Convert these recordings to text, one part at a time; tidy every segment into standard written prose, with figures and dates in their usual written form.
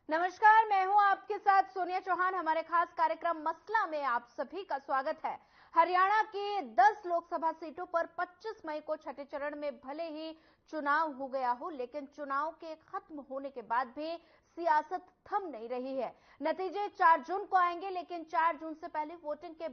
नमस्कार, मैं हूं आपके साथ सोनिया चौहान। हमारे खास कार्यक्रम मसला में आप सभी का स्वागत है। हरियाणा की 10 लोकसभा सीटों पर 25 मई को छठे चरण में भले ही चुनाव हो गया हो, लेकिन चुनाव के खत्म होने के बाद भी सियासत थम नहीं रही है। नतीजे 4 जून को आएंगे, लेकिन 4 जून से पहले वोटिंग के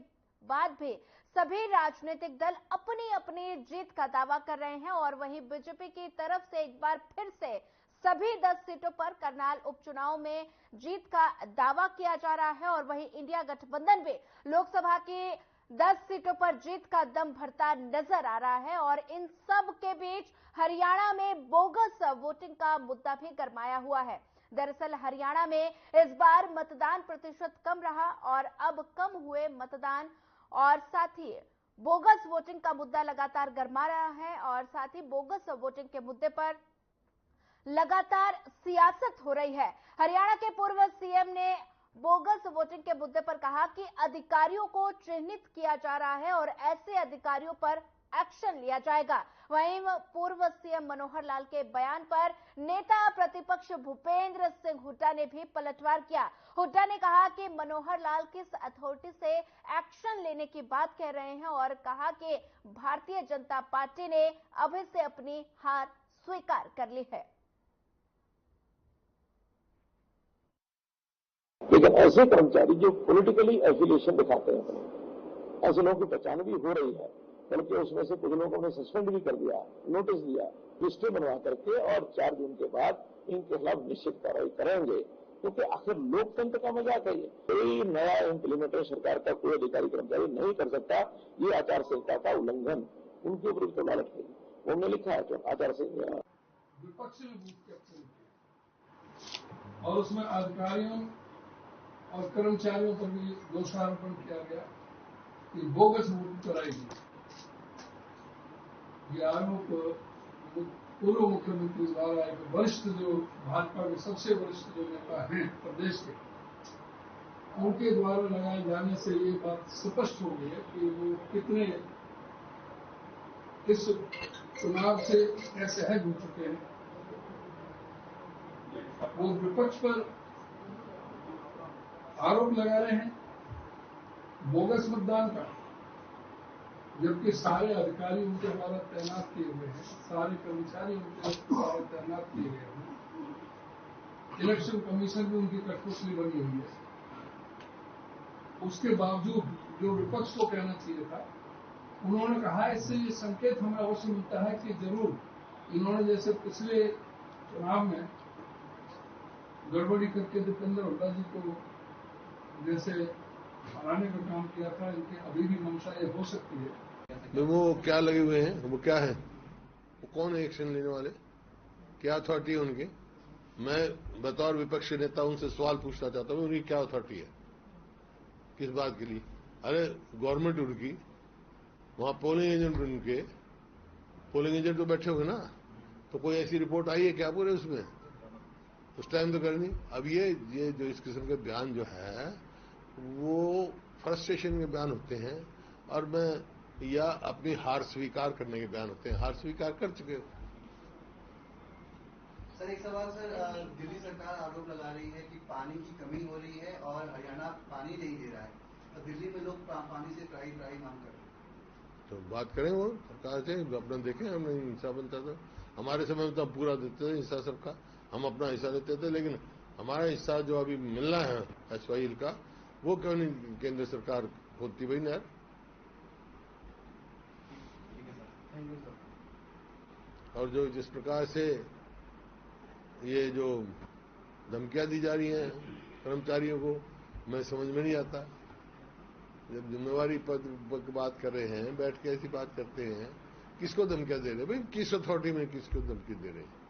बाद भी सभी राजनीतिक दल अपनी अपनी जीत का दावा कर रहे हैं और वहीं बीजेपी की तरफ से एक बार फिर से सभी 10 सीटों पर करनाल उपचुनाव में जीत का दावा किया जा रहा है और वहीं इंडिया गठबंधन भी लोकसभा की 10 सीटों पर जीत का दम भरता नजर आ रहा है। और इन सब के बीच हरियाणा में बोगस वोटिंग का मुद्दा भी गरमाया हुआ है। दरअसल हरियाणा में इस बार मतदान प्रतिशत कम रहा और अब कम हुए मतदान और साथ ही बोगस वोटिंग का मुद्दा लगातार गरमा रहा है और साथ ही बोगस वोटिंग के मुद्दे पर लगातार सियासत हो रही है। हरियाणा के पूर्व सीएम ने बोगस वोटिंग के मुद्दे पर कहा कि अधिकारियों को चिन्हित किया जा रहा है और ऐसे अधिकारियों पर एक्शन लिया जाएगा। वहीं पूर्व सीएम मनोहर लाल के बयान पर नेता प्रतिपक्ष भूपेंद्र सिंह हुड्डा ने भी पलटवार किया। हुड्डा ने कहा कि मनोहर लाल किस अथॉरिटी से एक्शन लेने की बात कह रहे हैं और कहा कि भारतीय जनता पार्टी ने अभी से अपनी हार स्वीकार कर ली है। लेकिन ऐसे कर्मचारी जो पॉलिटिकली एफिलिएशन दिखाते हैं, ऐसे लोगों की पहचान भी हो रही है, बल्कि उसमें से कुछ लोगों ने सस्पेंड भी कर दिया, नोटिस दिया, लिस्टें बनवा करके और 4 जून के बाद इनके खिलाफ निश्चित कार्रवाई करेंगे। क्योंकि आखिर लोकतंत्र का मजाक है ये। कोई नया इम्प्लीमेंटर सरकार का कोई अधिकारी कर्मचारी नहीं कर सकता। ये आचार संहिता का उल्लंघन उनके ऊपर तो लालच है। उन्होंने लिखा है तो आचार संहिता विपक्ष ने बूथ कैप्चर किया और उसमें अधिकारियों और कर्मचारियों पर भी दोषारोपण किया गया कि बोगस वोटिंग कराई गई। ये आरोप पूर्व मुख्यमंत्री द्वारा एक वरिष्ठ जो भाजपा के सबसे वरिष्ठ जो नेता हैं प्रदेश के, उनके द्वारा लगाए जाने से ये बात स्पष्ट हो गई है कि वो कितने इस चुनाव से असहज हो चुके हैं। वो विपक्ष पर आरोप लगा रहे हैं बोगस मतदान का, जबकि सारे अधिकारी उनके द्वारा तैनात किए हुए हैं, सारे कर्मचारी उनके द्वारा तैनात किए गए हैं। इलेक्शन कमीशन भी उनकी कठपुतली बनी हुई है। उसके बावजूद जो विपक्ष को कहना चाहिए था, उन्होंने कहा, इससे ये संकेत हमें अवश्य मिलता है कि जरूर इन्होंने जैसे पिछले चुनाव में गड़बड़ी करके दीपेंद्र हुड्डा जी को जैसे हराने का काम किया था, इनकी अभी भी मंशा ये हो सकती है। वो क्या लगे हुए हैं, वो क्या है, वो कौन है एक्शन लेने वाले, क्या अथॉरिटी है उनकी? मैं बतौर विपक्ष नेता उनसे सवाल पूछना चाहता हूं, उनकी क्या अथॉरिटी है, किस बात के लिए? अरे गवर्नमेंट उनकी, वहां पोलिंग एजेंट उनके, पोलिंग एजेंट तो बैठे हुए ना, तो कोई ऐसी रिपोर्ट आई है क्या पूरे उसमें? उस टाइम तो करनी। अब ये जो इस किस्म के बयान जो है वो फ्रस्ट्रेशन के बयान होते हैं और मैं या अपनी हार स्वीकार करने के बयान होते हैं। हार स्वीकार कर चुके हो। सर एक सवाल सर, दिल्ली सरकार आरोप लगा रही है कि पानी की कमी हो रही है और हरियाणा पानी नहीं दे रहा है, तो दिल्ली में लोग पानी से त्राही मांग कर रहे हैं। तो बात करें वो सरकार से, अपना देखें। हमने हिस्सा बनता था, हमारे समय में तो पूरा देते थे हिस्सा सबका, हम अपना हिस्सा देते थे, लेकिन हमारा हिस्सा जो अभी मिलना है SYL का, वो क्यों नहीं केंद्र सरकार खोलती भाई ना? और जो जिस प्रकार से ये जो धमकियां दी जा रही हैं कर्मचारियों को, मैं समझ में नहीं आता। जब जिम्मेवारी पद की बात कर रहे हैं, बैठ के ऐसी बात करते हैं, किसको धमकियां दे रहे हैं भाई? किस अथॉरिटी में किसको धमकी दे रहे हैं?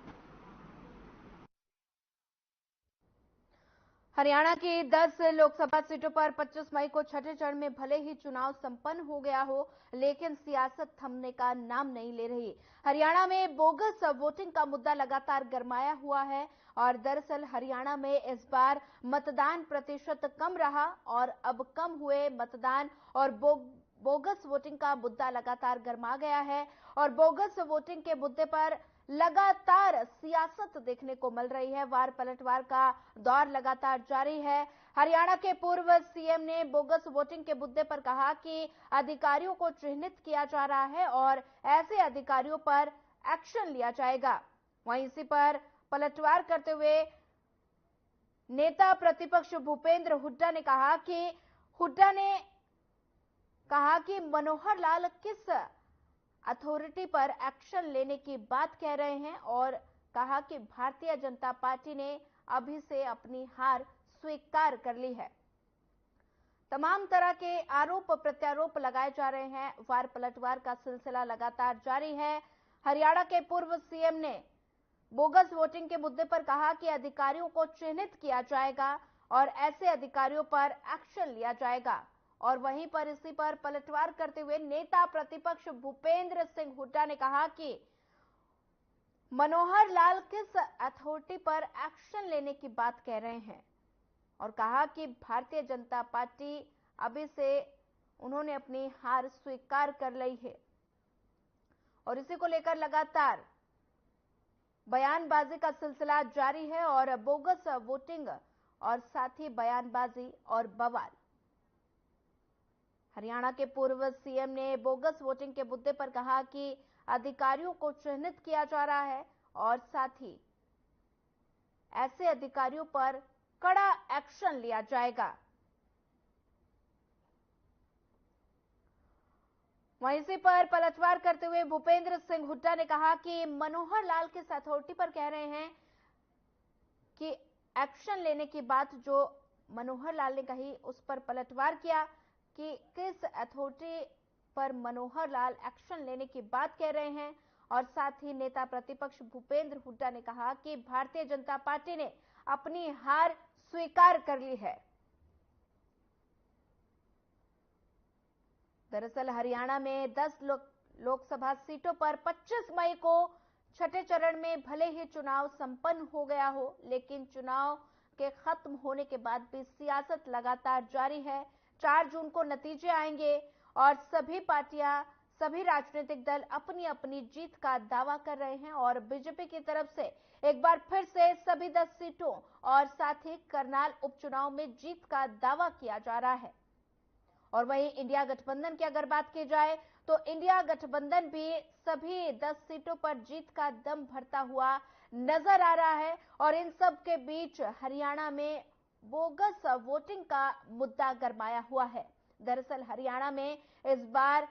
हरियाणा की 10 लोकसभा सीटों पर 25 मई को छठे चरण में भले ही चुनाव संपन्न हो गया हो, लेकिन सियासत थमने का नाम नहीं ले रही। हरियाणा में बोगस वोटिंग का मुद्दा लगातार गरमाया हुआ है और दरअसल हरियाणा में इस बार मतदान प्रतिशत कम रहा और अब कम हुए मतदान और बोगस वोटिंग का मुद्दा लगातार गरमा गया है। और बोगस वोटिंग के मुद्दे पर लगातार सियासत देखने को मिल रही है। वार पलटवार का दौर लगातार जारी है। हरियाणा के पूर्व सीएम ने बोगस वोटिंग के मुद्दे पर कहा कि अधिकारियों को चिन्हित किया जा रहा है और ऐसे अधिकारियों पर एक्शन लिया जाएगा। वहीं इसी पर पलटवार करते हुए नेता प्रतिपक्ष भूपेंद्र हुड्डा ने कहा कि मनोहर लाल किस अथॉरिटी पर एक्शन लेने की बात कह रहे हैं और कहा कि भारतीय जनता पार्टी ने अभी से अपनी हार स्वीकार कर ली है। तमाम तरह के आरोप प्रत्यारोप लगाए जा रहे हैं। वार पलटवार का सिलसिला लगातार जारी है। हरियाणा के पूर्व सीएम ने बोगस वोटिंग के मुद्दे पर कहा कि अधिकारियों को चिन्हित किया जाएगा और ऐसे अधिकारियों पर एक्शन लिया जाएगा। और वहीं पर इसी पर पलटवार करते हुए नेता प्रतिपक्ष भूपेंद्र सिंह हुड्डा ने कहा कि मनोहर लाल किस अथॉरिटी पर एक्शन लेने की बात कह रहे हैं और कहा कि भारतीय जनता पार्टी अभी से उन्होंने अपनी हार स्वीकार कर ली है। और इसी को लेकर लगातार बयानबाजी का सिलसिला जारी है और बोगस वोटिंग और साथ ही बयानबाजी और बवाल। हरियाणा के पूर्व सीएम ने बोगस वोटिंग के मुद्दे पर कहा कि अधिकारियों को चिन्हित किया जा रहा है और साथ ही ऐसे अधिकारियों पर कड़ा एक्शन लिया जाएगा। वहीं इसी पर पलटवार करते हुए भूपेंद्र सिंह हुड्डा ने कहा कि मनोहर लाल किस अथॉरिटी पर कह रहे हैं कि एक्शन लेने की बात जो मनोहर लाल ने कही उस पर पलटवार किया कि किस अथॉरिटी पर मनोहर लाल एक्शन लेने की बात कह रहे हैं। और साथ ही नेता प्रतिपक्ष भूपेंद्र हुड्डा ने कहा कि भारतीय जनता पार्टी ने अपनी हार स्वीकार कर ली है। दरअसल हरियाणा में 10 लोकसभा सीटों पर 25 मई को छठे चरण में भले ही चुनाव संपन्न हो गया हो, लेकिन चुनाव के खत्म होने के बाद भी सियासत लगातार जारी है। 4 जून को नतीजे आएंगे और सभी पार्टियां, सभी राजनीतिक दल अपनी अपनी जीत का दावा कर रहे हैं और बीजेपी की तरफ से एक बार फिर से सभी 10 सीटों और साथ ही करनाल उपचुनाव में जीत का दावा किया जा रहा है। और वहीं इंडिया गठबंधन की अगर बात की जाए तो इंडिया गठबंधन भी सभी 10 सीटों पर जीत का दम भरता हुआ नजर आ रहा है। और इन सब के बीच हरियाणा में बोगस वोटिंग का मुद्दा गरमाया हुआ है। दरअसल हरियाणा में इस बार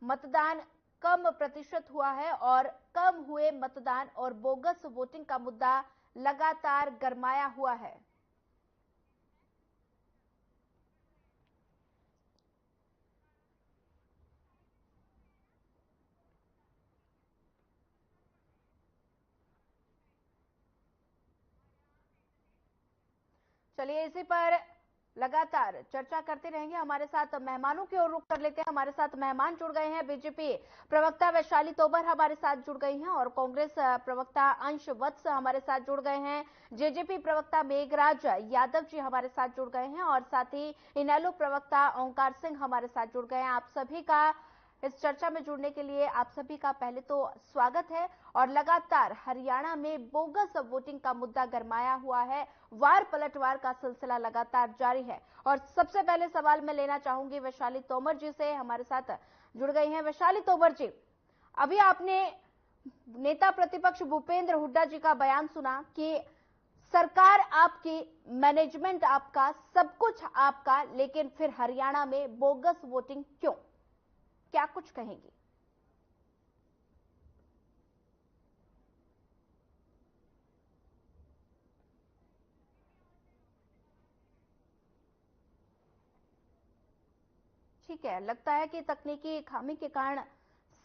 मतदान कम प्रतिशत हुआ है और कम हुए मतदान और बोगस वोटिंग का मुद्दा लगातार गरमाया हुआ है। चलिए इसी पर लगातार चर्चा करते रहेंगे। हमारे साथ मेहमानों की ओर रुख कर लेते हैं। हमारे साथ मेहमान जुड़ गए हैं। बीजेपी प्रवक्ता वैशाली तोमर हमारे साथ जुड़ गई हैं और कांग्रेस प्रवक्ता अंश वत्स हमारे साथ जुड़ गए हैं। जेजेपी प्रवक्ता मेघराज यादव जी हमारे साथ जुड़ गए हैं और साथ ही इनेलो प्रवक्ता ओंकार सिंह हमारे साथ जुड़ गए हैं। आप सभी का इस चर्चा में जुड़ने के लिए आप सभी का पहले तो स्वागत है। और लगातार हरियाणा में बोगस वोटिंग का मुद्दा गरमाया हुआ है। वार पलटवार का सिलसिला लगातार जारी है। और सबसे पहले सवाल मैं लेना चाहूंगी वैशाली तोमर जी से, हमारे साथ जुड़ गई हैं। वैशाली तोमर जी, अभी आपने नेता प्रतिपक्ष भूपेंद्र हुड्डा जी का बयान सुना कि सरकार आपकी, मैनेजमेंट आपका, सब कुछ आपका, लेकिन फिर हरियाणा में बोगस वोटिंग क्यों? क्या कुछ कहेंगी? ठीक है, लगता है कि तकनीकी खामी के कारण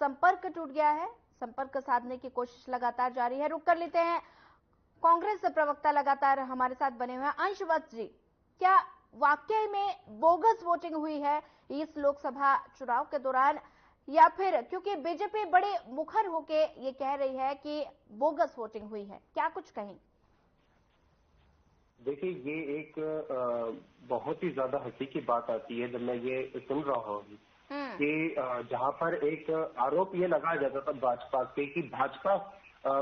संपर्क टूट गया है। संपर्क साधने की कोशिश लगातार जारी है। रुक कर लेते हैं, कांग्रेस प्रवक्ता लगातार हमारे साथ बने हुए हैं। अंश वत्स जी, क्या वाकई में बोगस वोटिंग हुई है इस लोकसभा चुनाव के दौरान, या फिर क्योंकि बीजेपी बड़े मुखर होके ये कह रही है कि बोगस वोटिंग हुई है? क्या कुछ कहें? देखिए, ये एक बहुत ही ज्यादा हंसी की बात आती है जब मैं ये सुन रहा हूँ कि जहां पर एक आरोप ये लगाया जाता था भाजपा के कि भाजपा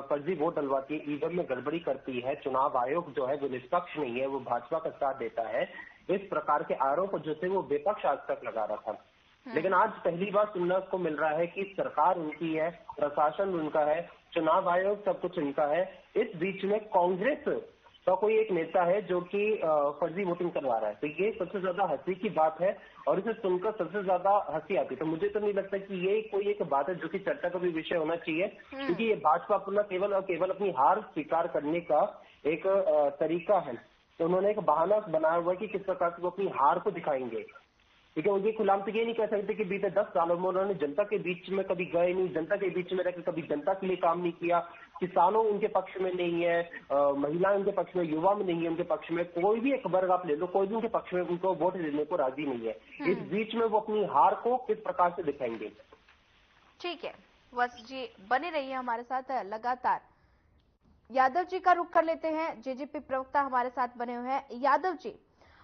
फर्जी वोट डलवाती है, ईवीएम में गड़बड़ी करती है, चुनाव आयोग जो है वो निष्पक्ष नहीं है, वो भाजपा का साथ देता है, इस प्रकार के आरोप जो थे वो विपक्ष आज तक लगा रहा था। लेकिन आज पहली बार सुनने को मिल रहा है कि सरकार उनकी है, प्रशासन उनका है, चुनाव आयोग सब कुछ उनका है। इस बीच में कांग्रेस का कोई एक नेता है जो कि फर्जी वोटिंग करवा रहा है। तो ये सबसे ज्यादा हंसी की बात है और इसे सुनकर सबसे ज्यादा हंसी आती है। तो मुझे तो नहीं लगता कि ये कोई एक बात है जो कि चर्चा का भी विषय होना चाहिए, क्योंकि ये भाजपा अपना केवल और केवल अपनी हार स्वीकार करने का एक तरीका है। तो उन्होंने एक बहाना बनाया हुआ है कि किस प्रकार से वो अपनी हार को दिखाएंगे। क्योंकि उनके खुलाम तो ये नहीं कह सकते कि बीते 10 सालों में उन्होंने जनता के बीच में कभी गए नहीं, जनता के बीच में रहकर कभी जनता के लिए काम नहीं किया, किसानों उनके पक्ष में नहीं है, महिलाएं उनके पक्ष में, युवा में नहीं है उनके पक्ष में, कोई भी एक वर्ग आप ले लो, कोई भी उनके पक्ष में उनको वोट देने को राजी नहीं है। इस बीच में वो अपनी हार को किस प्रकार से दिखाएंगे। ठीक है, वत्स जी बने रहिए हमारे साथ लगातार। यादव जी का रुख कर लेते हैं, जेजेपी प्रवक्ता हमारे साथ बने हुए हैं। यादव जी,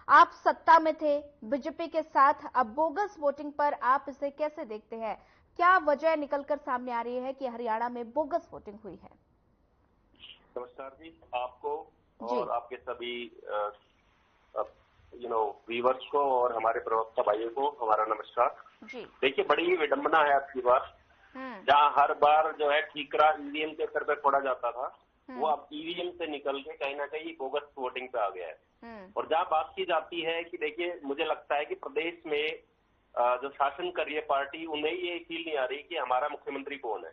आप सत्ता में थे बीजेपी के साथ, अब बोगस वोटिंग पर आप इसे कैसे देखते हैं? क्या वजह निकलकर सामने आ रही है कि हरियाणा में बोगस वोटिंग हुई है? नमस्कार जी, आपको और आपके सभी व्यूअर्स को और हमारे प्रवक्ता भाइयों को हमारा नमस्कार जी। देखिए, बड़ी ही विडंबना है आपकी बात, जहां हर बार जो है ठीकरा ईवीएम के सर पे फोड़ा जाता था, वो अब ईवीएम से निकल के कहीं ना कहीं बोगस वोटिंग पे आ गया है। और जहां बात की जाती है कि देखिए, मुझे लगता है कि प्रदेश में जो शासन कर रही है पार्टी, उन्हें ये फील नहीं आ रही कि हमारा मुख्यमंत्री कौन है।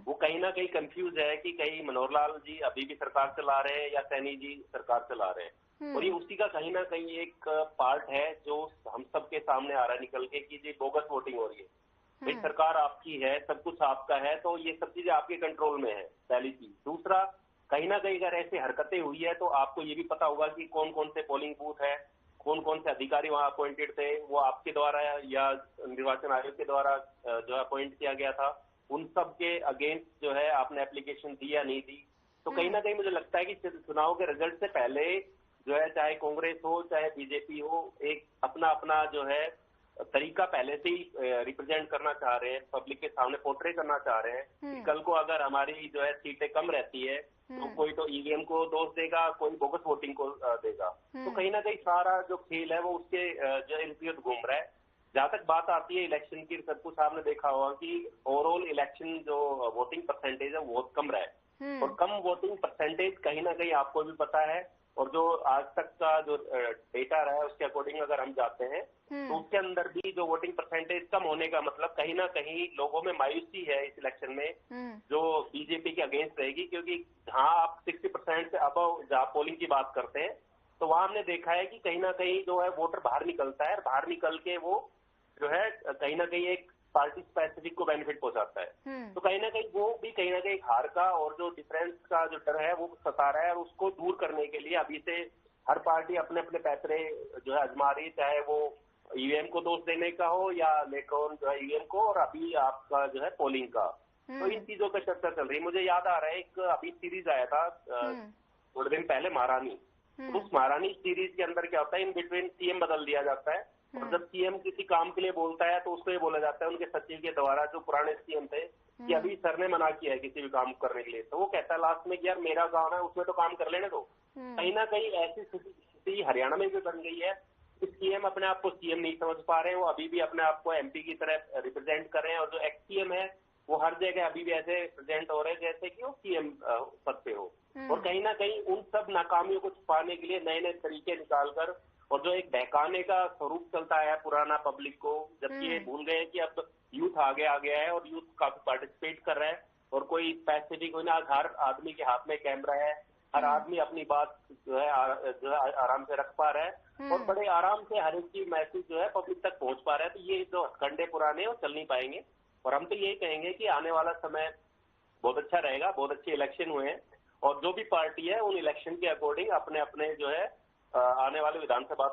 वो कहीं ना कहीं कंफ्यूज है कि कहीं मनोहर लाल जी अभी भी सरकार चला रहे हैं या सैनी जी सरकार चला रहे हैं। और ये उसी का कहीं ना कहीं एक पार्ट है जो हम सबके सामने आ रहा है निकल के कि जी बोगस वोटिंग हो रही है। भाई, सरकार आपकी है, सब कुछ आपका है, तो ये सब चीजें आपके कंट्रोल में है, पहली चीज। दूसरा, कहीं ना कहीं अगर ऐसी हरकतें हुई है तो आपको ये भी पता होगा कि कौन कौन से पोलिंग बूथ है, कौन कौन से अधिकारी वहां अपॉइंटेड थे, वो आपके द्वारा या निर्वाचन आयोग के द्वारा जो है अपॉइंट किया गया था, उन सब के अगेंस्ट जो है आपने एप्लीकेशन दी या नहीं दी। तो कहीं ना कहीं मुझे लगता है कि चुनाव के रिजल्ट से पहले जो है, चाहे कांग्रेस हो चाहे बीजेपी हो, एक अपना अपना जो है तरीका पहले से ही रिप्रेजेंट करना चाह रहे हैं, पब्लिक के सामने पोर्ट्रे करना चाह रहे हैं। कल को अगर हमारी जो है सीटें कम रहती है तो कोई तो ईवीएम को दोष देगा, कोई बोगस वोटिंग को देगा। तो कहीं ना कहीं सारा जो खेल है वो उसके जो इर्द-गिर्द घूम रहा है। जहां तक बात आती है इलेक्शन की, सबको सामने देखा होगा कि ओवरऑल इलेक्शन जो वोटिंग परसेंटेज है वो बहुत कम रहा है। और कम वोटिंग परसेंटेज कहीं ना कहीं आपको भी पता है, और जो आज तक का जो डेटा रहा है उसके अकॉर्डिंग अगर हम जाते हैं तो उसके अंदर भी जो वोटिंग परसेंटेज कम होने का मतलब कहीं ना कहीं लोगों में मायूसी है इस इलेक्शन में जो बीजेपी के अगेंस्ट रहेगी। क्योंकि जहां आप 60% से अबव जहां पोलिंग की बात करते हैं तो वहां हमने देखा है कि कहीं ना कहीं जो है वोटर बाहर निकलता है, बाहर निकल के वो जो है कहीं ना कहीं एक पार्टी स्पेसिफिक को बेनिफिट पहुंचाता है। तो कहीं ना कहीं वो भी कहीं ना कहीं हार का और जो डिफरेंस का जो डर है वो सता रहा है, और उसको दूर करने के लिए अभी से हर पार्टी अपने अपने पैतरे जो है आजमा रही है, चाहे वो ईवीएम को दोष देने का हो या लेटर ऑन जो है ईवीएम को, और अभी आपका जो है पोलिंग का। तो इन चीजों पर चर्चा चल रही है। मुझे याद आ रहा है एक अभी सीरीज आया था थोड़े दिन पहले, महारानी। तो उस महारानी सीरीज के अंदर क्या होता है, इन बिटवीन सीएम बदल दिया जाता है, और जब सीएम किसी काम के लिए बोलता है तो उसको ये बोला जाता है उनके सचिव के द्वारा, जो पुराने सीएम थे, कि अभी सर ने मना किया है किसी भी काम करने के लिए। तो वो कहता है लास्ट में कि यार मेरा गांव है, उसमें तो काम कर लेने दो। कहीं ना कहीं ऐसी स्थिति हरियाणा में भी बन गई है। सीएम अपने आप को सीएम नहीं समझ पा रहे हैं, वो अभी भी अपने आप को एमपी की तरह रिप्रेजेंट कर रहे हैं, और जो एक्स सीएम है वो हर जगह अभी भी ऐसे प्रेजेंट हो रहे हैं जैसे कि वो सीएम पद पे हो। और कहीं ना कहीं उन सब नाकामियों को छुपाने के लिए नए नए तरीके निकालकर, और जो एक बहकाने का स्वरूप चलता है पुराना पब्लिक को, जबकि ये भूल गए कि अब यूथ आगे आ गया है और यूथ काफी पार्टिसिपेट कर रहा है, और कोई स्पेसिफिक हर आदमी के हाथ में कैमरा है, हर आदमी अपनी बात जो है आराम से रख पा रहा है, और बड़े आराम से हर एक चीज मैसेज जो है पब्लिक तक पहुंच पा रहा है। तो ये जो हथकंडे पुराने वो चल नहीं पाएंगे, और हम तो यही कहेंगे कि आने वाला समय बहुत अच्छा रहेगा। बहुत अच्छे इलेक्शन हुए हैं, और जो भी पार्टी है उन इलेक्शन के अकॉर्डिंग अपने अपने जो है आने वाले विधानसभा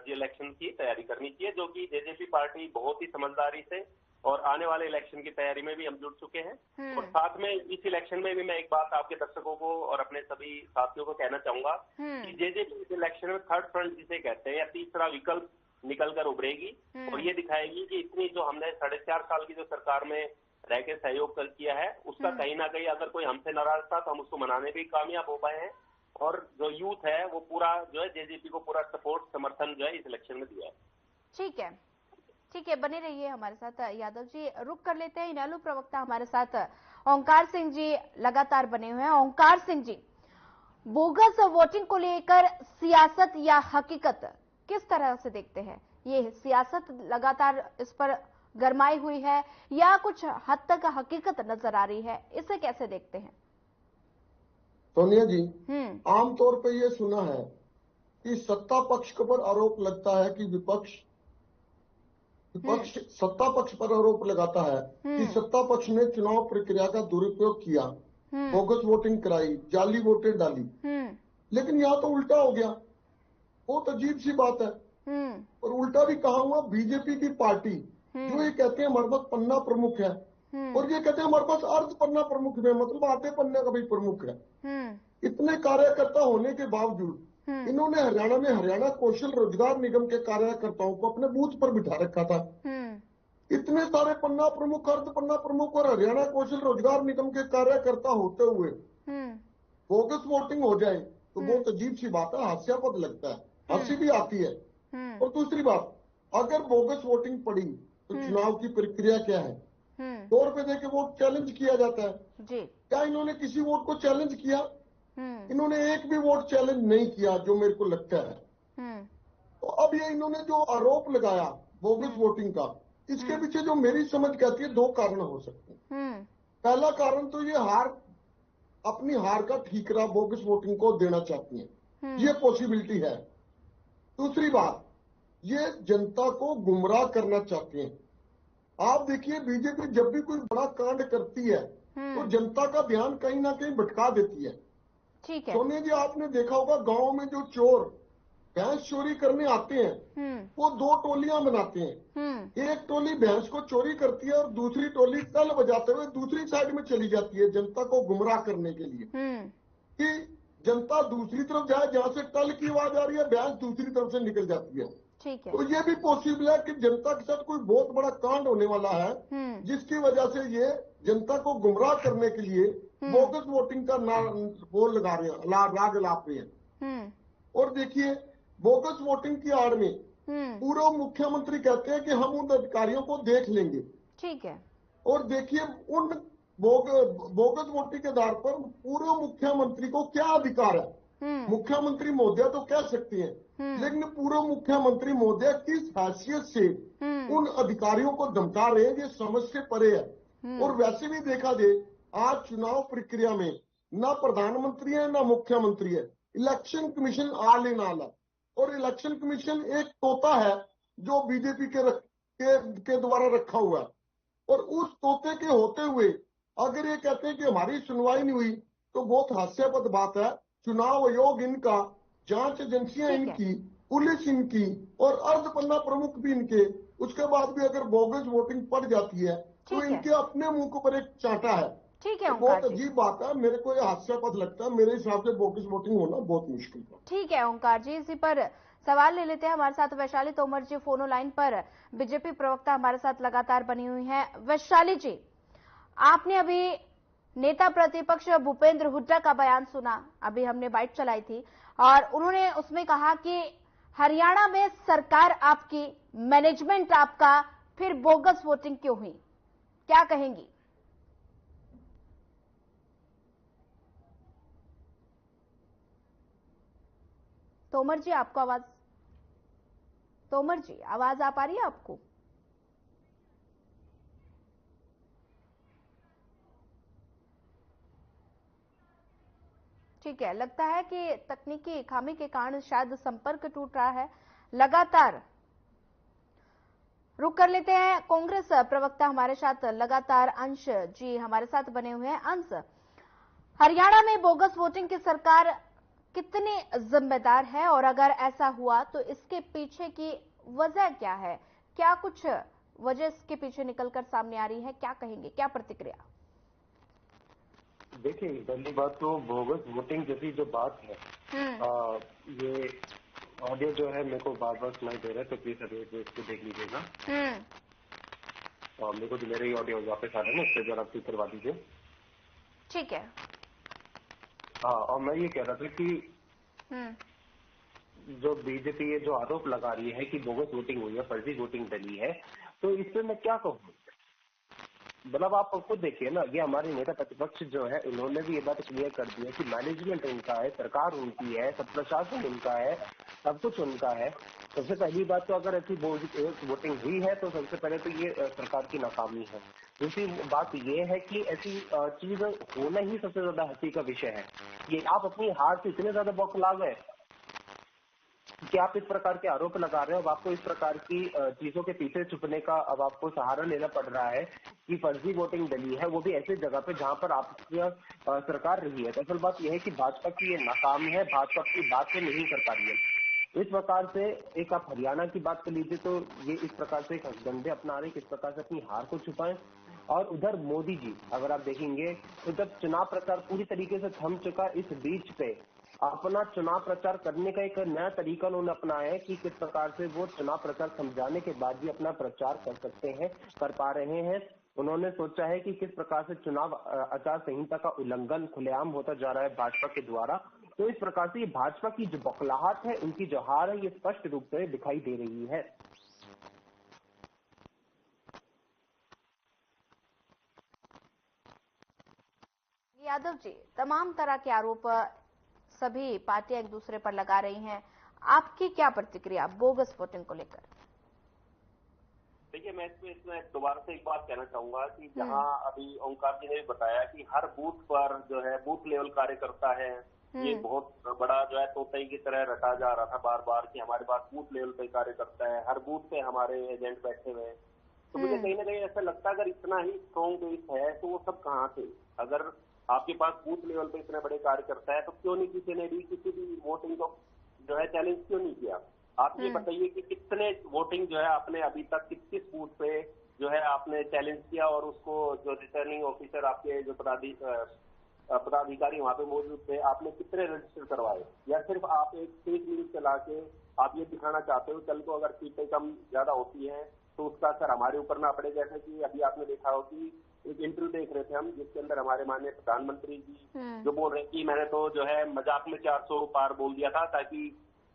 इलेक्शन की तैयारी करनी चाहिए, जो कि जेजेपी पार्टी बहुत ही समझदारी से, और आने वाले इलेक्शन की तैयारी में भी हम जुट चुके हैं। और साथ में इस इलेक्शन में भी मैं एक बात आपके दर्शकों को और अपने सभी साथियों को कहना चाहूंगा कि जेजेपी इस इलेक्शन में थर्ड फ्रंट जिसे कहते हैं या तीसरा विकल्प निकल कर उभरेगी और ये दिखाएगी कि इतनी जो हमने 4.5 साल की जो सरकार में रह के सहयोग कर किया है उसका कहीं ना कहीं अगर कोई हमसे नाराज था तो हम उसको मनाने भी कामयाब हो पाए हैं और जो यूथ है वो पूरा जो है जेजेपी को पूरा सपोर्ट समर्थन जो है इस इलेक्शन में दिया है। ठीक है, बने रहिए हमारे साथ यादव जी। रुक कर लेते हैं, इनेलो प्रवक्ता हमारे साथ ओंकार सिंह जी लगातार बने हुए हैं। ओंकार सिंह जी, बोगस वोटिंग को लेकर सियासत या हकीकत किस तरह से देखते हैं? ये सियासत लगातार इस पर गरमाई हुई है या कुछ हद तक हकीकत नजर आ रही है, इसे कैसे देखते हैं? सोनिया जी, आमतौर पे ये सुना है कि सत्ता पक्ष पर आरोप लगता है कि विपक्ष सत्ता पक्ष पर आरोप लगाता है कि सत्ता पक्ष ने चुनाव प्रक्रिया का दुरुपयोग किया, बोगस वोटिंग कराई, जाली वोटें डाली। लेकिन यहाँ तो उल्टा हो गया, बहुत अजीब सी बात है। और उल्टा भी कहा हुआ, बीजेपी की पार्टी जो ये कहते हैं हमारे पास पन्ना प्रमुख है और ये कहते हैं हमारे पास अर्ध पन्ना प्रमुख है, मतलब आधे पन्ने का भी प्रमुख है। इतने कार्यकर्ता होने के बावजूद इन्होंने हरियाणा में हरियाणा कौशल रोजगार निगम के कार्यकर्ताओं को अपने बूथ पर बिठा रखा था। इतने सारे पन्ना प्रमुख, अर्ध पन्ना प्रमुख और हरियाणा कौशल रोजगार निगम के कार्यकर्ता होते हुए बोगस वोटिंग हो जाए तो बहुत अजीब सी बात है, हास्यास्पद लगता है, हंसी भी आती है। और दूसरी बात, अगर बोगस वोटिंग पड़ी तो चुनाव की प्रक्रिया क्या है? 100 रुपए देके वोट चैलेंज किया जाता है। क्या इन्होंने किसी वोट को चैलेंज किया? इन्होंने एक भी वोट चैलेंज नहीं किया, जो मेरे को लगता है। तो अब ये इन्होंने जो आरोप लगाया बोगस वोटिंग का, इसके पीछे जो मेरी समझ कहती है 2 कारण हो सकते हैं। पहला कारण तो ये अपनी हार का ठीकरा बोगस वोटिंग को देना चाहती है, ये पॉसिबिलिटी है। दूसरी बात, ये जनता को गुमराह करना चाहते हैं। आप देखिए, बीजेपी जब भी कोई बड़ा कांड करती है तो जनता का ध्यान कहीं ना कहीं भटका देती है। ठीक है सोनिया जी, आपने देखा होगा गांव में जो चोर भैंस चोरी करने आते हैं वो 2 टोलियां बनाते हैं। एक टोली भैंस को चोरी करती है और दूसरी टोली टल बजाते हुए दूसरी साइड में चली जाती है जनता को गुमराह करने के लिए, कि जनता दूसरी तरफ जाए, जहां से टल की आवाज आ रही है भैंस दूसरी तरफ से निकल जाती है। ठीक है, तो ये भी पॉसिबल है कि जनता के साथ कोई बहुत बड़ा कांड होने वाला है जिसकी वजह से ये जनता को गुमराह करने के लिए बोगस वोटिंग का वो लगा रहे हैं, राग लाप रहे हैं। और देखिए, बोगस वोटिंग की आड़ में पूर्व मुख्यमंत्री कहते हैं कि हम उन अधिकारियों को देख लेंगे। ठीक है, और देखिए, उन बोगस वोटिंग के आधार पर पूर्व मुख्यमंत्री को क्या अधिकार है? मुख्यमंत्री महोदय तो कह सकते हैं, लेकिन पूर्व मुख्यमंत्री महोदय किस हैसियत से उन अधिकारियों को धमका रहे हैं, ये समझ से परे है। और वैसे भी देखा जाए, आज चुनाव प्रक्रिया में ना प्रधानमंत्री है ना मुख्यमंत्री है, इलेक्शन कमीशन आल इन आल है। और इलेक्शन कमीशन एक तोता है जो बीजेपी के द्वारा रखा हुआ है। और उस तोते के होते हुए अगर ये कहते हैं कि हमारी सुनवाई नहीं हुई तो बहुत हास्यास्पद बात है। चुनाव आयोग इनका, जांच एजेंसियां इनकी, पुलिस इनकी और अर्धपन्ना प्रमुख भी इनके, उसके बाद भी अगर बोगस वोटिंग पड़ जाती है तो इनके अपने मुंह के ऊपर एक चांटा है। ठीक है, बहुत अजीब बात है, मेरे को ये हास्यास्पद लगता है। मेरे हिसाब से बोगस वोटिंग होना बहुत मुश्किल है। ठीक है ओंकार जी, इसी पर सवाल ले लेते हैं। हमारे साथ वैशाली तोमर जी फोनो लाइन पर, बीजेपी प्रवक्ता हमारे साथ लगातार बनी हुई हैं। वैशाली जी, आपने अभी नेता प्रतिपक्ष भूपेंद्र हुड्डा का बयान सुना, अभी हमने बाइट चलाई थी और उन्होंने उसमें कहा कि हरियाणा में सरकार आपकी, मैनेजमेंट आपका, फिर बोगस वोटिंग क्यों हुई? क्या कहेंगी? तोमर जी, आपको आवाज, तोमर जी आवाज आ पा रही है आपको? ठीक है, लगता है कि तकनीकी खामी के कारण शायद संपर्क टूट रहा है। लगातार रुक कर लेते हैं, कांग्रेस प्रवक्ता हमारे साथ लगातार अंश जी हमारे साथ बने हुए हैं। अंश, हरियाणा में बोगस वोटिंग की सरकार कितनी जिम्मेदार है और अगर ऐसा हुआ तो इसके पीछे की वजह क्या है? क्या कुछ वजह इसके पीछे निकलकर सामने आ रही है? क्या कहेंगे, क्या प्रतिक्रिया? देखिए, पहली बात तो बोगस वोटिंग जैसी जो बात है, ये ऑडियो जो है मेरे को बार बार सुनाई दे रहा है, तो प्लीज अभी इसको देख लीजिएगा। और मेरे को जो मेरे ही ऑडियो वापस आ रहा है ना, इससे जरा क्लिक करवा दीजिए। ठीक है। हाँ, और मैं ये कह रहा था कि जो बीजेपी ये जो आरोप लगा रही है कि बोगस वोटिंग हुई है, फर्जी वोटिंग डली है, तो इस पे मैं क्या कहूँ? मतलब आप खुद देखिए ना, ये हमारे नेता प्रतिपक्ष जो है, उन्होंने भी ये बात क्लियर कर दी है कि मैनेजमेंट उनका है, सरकार उनकी है, सब प्रशासन उनका है, सब कुछ उनका है। सबसे पहली बात तो अगर ऐसी वोटिंग हुई है तो सबसे पहले तो ये सरकार की नाकामी है। दूसरी बात ये है कि ऐसी चीज होना ही सबसे ज्यादा हंसी का विषय है। ये आप अपनी हार से इतने ज्यादा बौखला गए कि आप इस प्रकार के आरोप लगा रहे हो। अब आपको इस प्रकार की चीजों के पीछे छुपने का अब आपको सहारा लेना पड़ रहा है कि फर्जी वोटिंग डली है, वो भी ऐसी जगह पे जहां पर आपकी सरकार रही है। तो असल बात यह है कि भाजपा की ये नाकाम है, भाजपा की बात से नहीं कर पा रही है। इस प्रकार से एक आप हरियाणा की बात कर लीजिए, तो ये इस प्रकार से एक हथकंडे अपना रहे, किस प्रकार से अपनी हार को छुपाएं। और उधर मोदी जी अगर आप देखेंगे तो जब चुनाव प्रचार पूरी तरीके से थम चुका, इस बीच पे अपना चुनाव प्रचार करने का एक नया तरीका उन्होंने अपनाया है कि किस प्रकार से वो चुनाव प्रचार समझाने के बाद भी अपना प्रचार कर सकते हैं, कर पा रहे हैं। उन्होंने सोचा है कि किस प्रकार से चुनाव आचार संहिता का उल्लंघन खुलेआम होता जा रहा है भाजपा के द्वारा। तो इस प्रकार से ये भाजपा की जो बौखलाहट है, उनकी जो हार है, ये स्पष्ट रूप से दिखाई दे रही है। यादव जी, तमाम तरह के आरोप सभी पार्टियां एक दूसरे पर लगा रही हैं, आपकी क्या प्रतिक्रिया बोगस वोटिंग को लेकर? देखिए, मैं इसमें दोबारा से एक बात कहना चाहूंगा कि जहां अभी ओंकार जी ने बताया कि हर बूथ पर जो है बूथ लेवल कार्यकर्ता है, ये बहुत बड़ा जो है तोतई की तरह रटा जा रहा था बार बार कि हमारे पास बूथ लेवल पे कार्यकर्ता है, हर बूथ पे हमारे एजेंट बैठे हुए हैं। तो मुझे कहीं ना कहीं ऐसा लगता है अगर इतना ही स्ट्रॉन्ग बेस है तो वो सब कहाँ थे? अगर आपके पास बूथ लेवल पे इतने बड़े कार्यकर्ता है तो क्यों नहीं किसी ने भी किसी भी वोटिंग को जो है चैलेंज क्यों नहीं किया? आप ये बताइए कि कितने वोटिंग जो है आपने अभी तक किस बूथ पे जो है आपने चैलेंज किया और उसको जो रिटर्निंग ऑफिसर आपके जो पदाधिकारी वहां पे मौजूद थे, आपने कितने रजिस्टर करवाए? या सिर्फ आप एक फेक न्यूज चला के आप ये दिखाना चाहते हो कल को अगर सीटें कम ज्यादा होती है तो उसका असर हमारे ऊपर ना पड़े? जैसे कि अभी आपने देखा हो कि एक इंटरव्यू देख रहे थे हम, जिसके अंदर हमारे माननीय प्रधानमंत्री जी जो बोल रहे हैं कि मैंने तो जो है मजाक में 400 पार बोल दिया था ताकि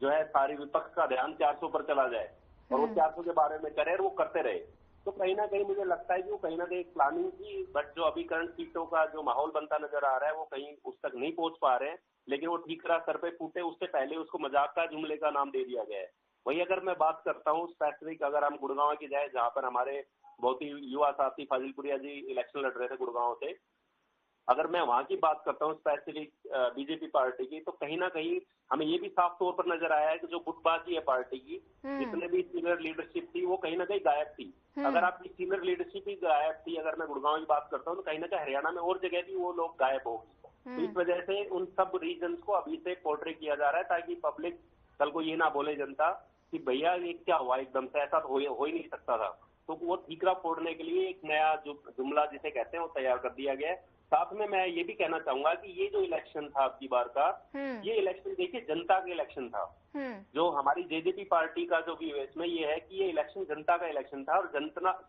जो है सारी विपक्ष का ध्यान 400 पर चला जाए और वो 400 के बारे में करे और वो करते रहे। तो कहीं ना कहीं मुझे लगता है कि वो कहीं ना कहीं प्लानिंग की, बट जो अभी करंट सीटों का जो माहौल बनता नजर आ रहा है वो कहीं उस तक नहीं पहुंच पा रहे हैं। लेकिन वो ठीक तरह सर पे फूटे उससे पहले उसको मजाक का जुमले का नाम दे दिया गया है। वही अगर मैं बात करता हूँ स्पेसिफिक, अगर हम गुड़गांव की जाए जहाँ पर हमारे बहुत ही युवा साथी फाजिलपुरिया जी इलेक्शन लड़ रहे थे गुड़गांव से, अगर मैं वहां की बात करता हूँ स्पेसिफिक बीजेपी पार्टी की, तो कहीं ना कहीं हमें ये भी साफ तौर पर नजर आया है कि जो गुटबाजी है पार्टी की, जितने भी सीनियर लीडरशिप थी वो कहीं ना कहीं गायब थी। अगर आपकी सीनियर लीडरशिप ही गायब थी, अगर मैं गुड़गांव की बात करता हूँ, तो कहीं ना कहीं हरियाणा में और जगह भी वो लोग गायब हो गए। तो इस वजह से उन सब रीजन्स को अभी से पोर्ट्रे किया जा रहा है ताकि पब्लिक कल को ये ना बोले जनता कि भैया ये क्या हुआ, एकदम से ऐसा हो ही नहीं सकता था। तो वो ठीकरा फोड़ने के लिए एक नया जो जुमला जिसे कहते हैं वो तैयार कर दिया गया है। साथ में मैं ये भी कहना चाहूंगा कि ये जो इलेक्शन था आपकी बार का, ये इलेक्शन देखिए जनता का इलेक्शन था। जो हमारी जेजेपी पार्टी का जो भी इसमें ये है कि ये इलेक्शन जनता का इलेक्शन था और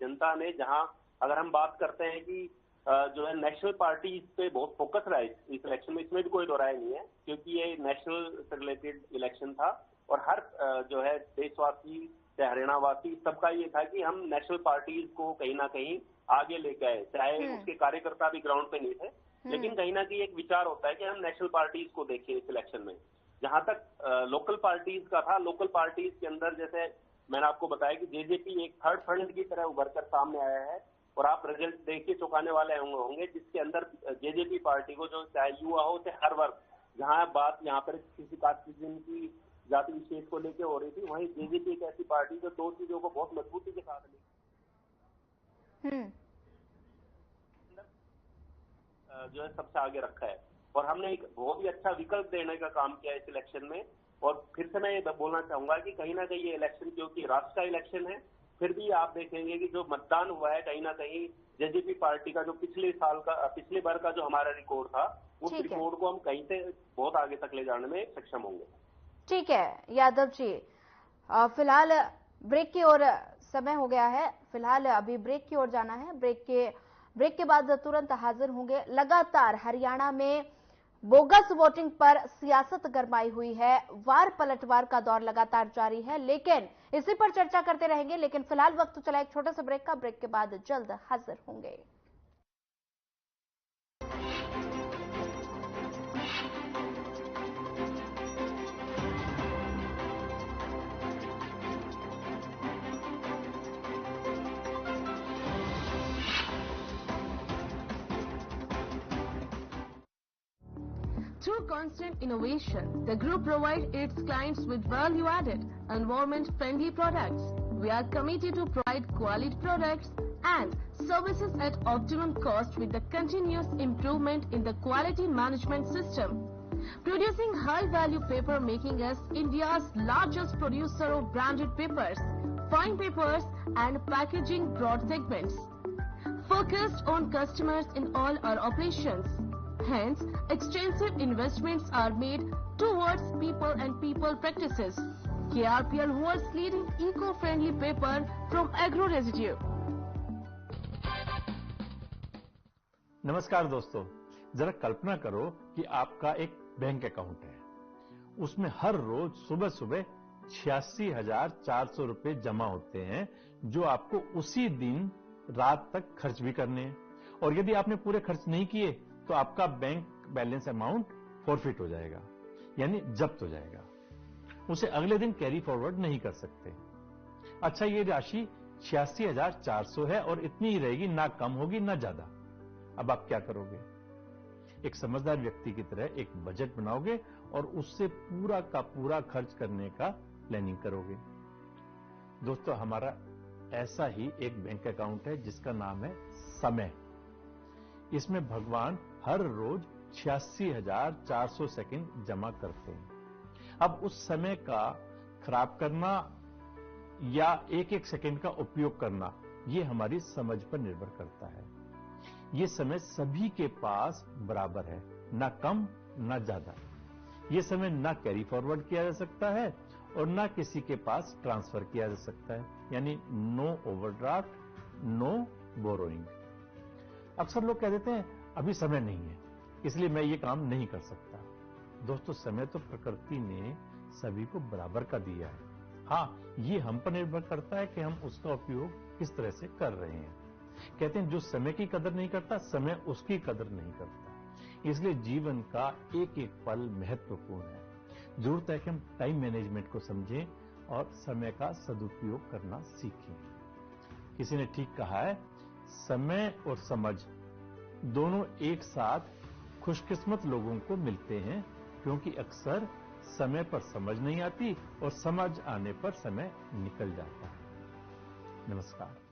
जनता ने जहां, अगर हम बात करते हैं कि जो है नेशनल पार्टी पे बहुत फोकस रहा है इस इलेक्शन में, इसमें भी कोई दो राय नहीं है क्योंकि ये नेशनल से रिलेटेड इलेक्शन था और हर जो है देशवासी चाहे हरियाणा वासी सबका ये था कि हम नेशनल पार्टीज को कहीं ना कहीं आगे लेके आए, चाहे उसके कार्यकर्ता भी ग्राउंड पे नहीं थे, लेकिन कहीं ना कहीं एक विचार होता है कि हम नेशनल पार्टीज को देखें इस इलेक्शन में। जहां तक लोकल पार्टीज का था, लोकल पार्टीज के अंदर जैसे मैंने आपको बताया कि जेजेपी एक थर्ड फ्रंट की तरह उभर कर सामने आया है और आप रिजल्ट देख के चौंकाने वाले होंगे, जिसके अंदर जेजेपी पार्टी को जो चाहे युवा हो चाहे हर वर्ग, जहां बात यहाँ पर किसी कास्टिज्म की जाति विशेष को लेकर हो रही थी, वहीं जेजेपी एक ऐसी पार्टी जो दो चीजों को बहुत मजबूती के साथ जो है सबसे आगे रखा है और हमने एक बहुत ही अच्छा विकल्प देने का काम किया इस इलेक्शन में। और फिर से मैं ये बोलना चाहूंगा कि कहीं ना कहीं ये इलेक्शन क्योंकि राष्ट्र का इलेक्शन है, फिर भी आप देखेंगे कि जो मतदान हुआ है कहीं ना कहीं जेजेपी पार्टी का जो पिछले बार का जो हमारा रिकॉर्ड था, उस रिकॉर्ड को हम कहीं से बहुत आगे तक ले जाने में सक्षम होंगे। ठीक है यादव जी, फिलहाल ब्रेक की ओर समय हो गया है। फिलहाल अभी ब्रेक की ओर जाना है। ब्रेक के बाद तुरंत हाजिर होंगे। लगातार हरियाणा में बोगस वोटिंग पर सियासत गरमाई हुई है। वार पलटवार का दौर लगातार जारी है, लेकिन इसी पर चर्चा करते रहेंगे। लेकिन फिलहाल वक्त चला एक छोटे से ब्रेक का। ब्रेक के बाद जल्द हाजिर होंगे। Through constant innovation, the group provides its clients with value-added, environment-friendly products. We are committed to provide quality products and services at optimum cost with the continuous improvement in the quality management system. Producing high-value paper making us India's largest producer of branded papers, fine papers and packaging broad segments. Focused on customers in all our operations. Hence, extensive investments are made towards people and people practices. KRPL world's leading eco-friendly paper from agro residue. नमस्कार दोस्तों, जरा कल्पना करो कि आपका एक bank account है। उसमें हर रोज सुबह सुबह 86,400 रुपए जमा होते हैं, जो आपको उसी दिन रात तक खर्च भी करने हैं। और यदि आपने पूरे खर्च नहीं किए तो आपका बैंक बैलेंस अमाउंट फॉरफिट हो जाएगा, यानी जब्त हो जाएगा। उसे अगले दिन कैरी फॉरवर्ड नहीं कर सकते। अच्छा, ये राशि 86,400 है और इतनी ही रहेगी, ना कम होगी ना ज्यादा। अब आप क्या करोगे? एक समझदार व्यक्ति की तरह एक बजट बनाओगे और उससे पूरा का पूरा खर्च करने का प्लानिंग करोगे। दोस्तों, हमारा ऐसा ही एक बैंक अकाउंट है जिसका नाम है समय। इसमें भगवान हर रोज 86,400 सेकंड जमा करते हैं। अब उस समय का खराब करना या एक एक सेकंड का उपयोग करना, यह हमारी समझ पर निर्भर करता है। ये समय सभी के पास बराबर है, ना कम ना ज्यादा। ये समय ना कैरी फॉरवर्ड किया जा सकता है और ना किसी के पास ट्रांसफर किया जा सकता है, यानी नो ओवरड्राफ्ट, नो बोरोइंग। अक्सर लोग कह देते हैं अभी समय नहीं है, इसलिए मैं ये काम नहीं कर सकता। दोस्तों, समय तो प्रकृति ने सभी को बराबर का दिया है। हाँ, ये हम पर निर्भर करता है कि हम उसका उपयोग किस तरह से कर रहे हैं। कहते हैं जो समय की कदर नहीं करता, समय उसकी कदर नहीं करता। इसलिए जीवन का एक एक पल महत्वपूर्ण है। जरूरत है कि हम टाइम मैनेजमेंट को समझें और समय का सदुपयोग करना सीखें। किसी ने ठीक कहा है, समय और समझ दोनों एक साथ खुशकिस्मत लोगों को मिलते हैं, क्योंकि अक्सर समय पर समझ नहीं आती और समझ आने पर समय निकल जाता है। नमस्कार।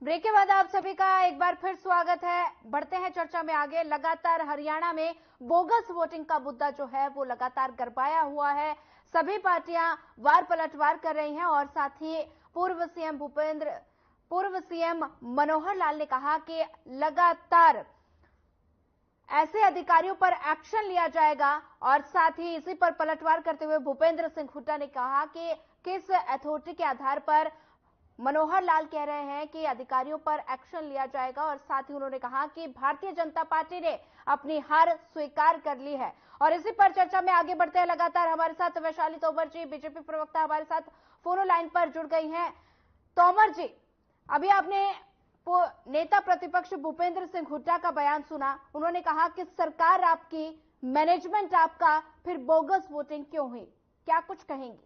ब्रेक के बाद आप सभी का एक बार फिर स्वागत है। बढ़ते हैं चर्चा में आगे। लगातार हरियाणा में बोगस वोटिंग का मुद्दा जो है वो लगातार गरमाया हुआ है। सभी पार्टियां वार पलटवार कर रही हैं और साथ ही पूर्व सीएम मनोहर लाल ने कहा कि लगातार ऐसे अधिकारियों पर एक्शन लिया जाएगा और साथ ही इसी पर पलटवार करते हुए भूपेंद्र सिंह हुड्डा ने कहा कि किस अथॉरिटी के आधार पर मनोहर लाल कह रहे हैं कि अधिकारियों पर एक्शन लिया जाएगा। और साथ ही उन्होंने कहा कि भारतीय जनता पार्टी ने अपनी हार स्वीकार कर ली है। और इसी पर चर्चा में आगे बढ़ते हैं। लगातार हमारे साथ वैशाली तोमर जी, बीजेपी प्रवक्ता, हमारे साथ फोन लाइन पर जुड़ गई हैं। तोमर जी, अभी आपने नेता प्रतिपक्ष भूपेंद्र सिंह हुड्डा का बयान सुना। उन्होंने कहा कि सरकार आपकी, मैनेजमेंट आपका, फिर बोगस वोटिंग क्यों हुई? क्या कुछ कहेंगी?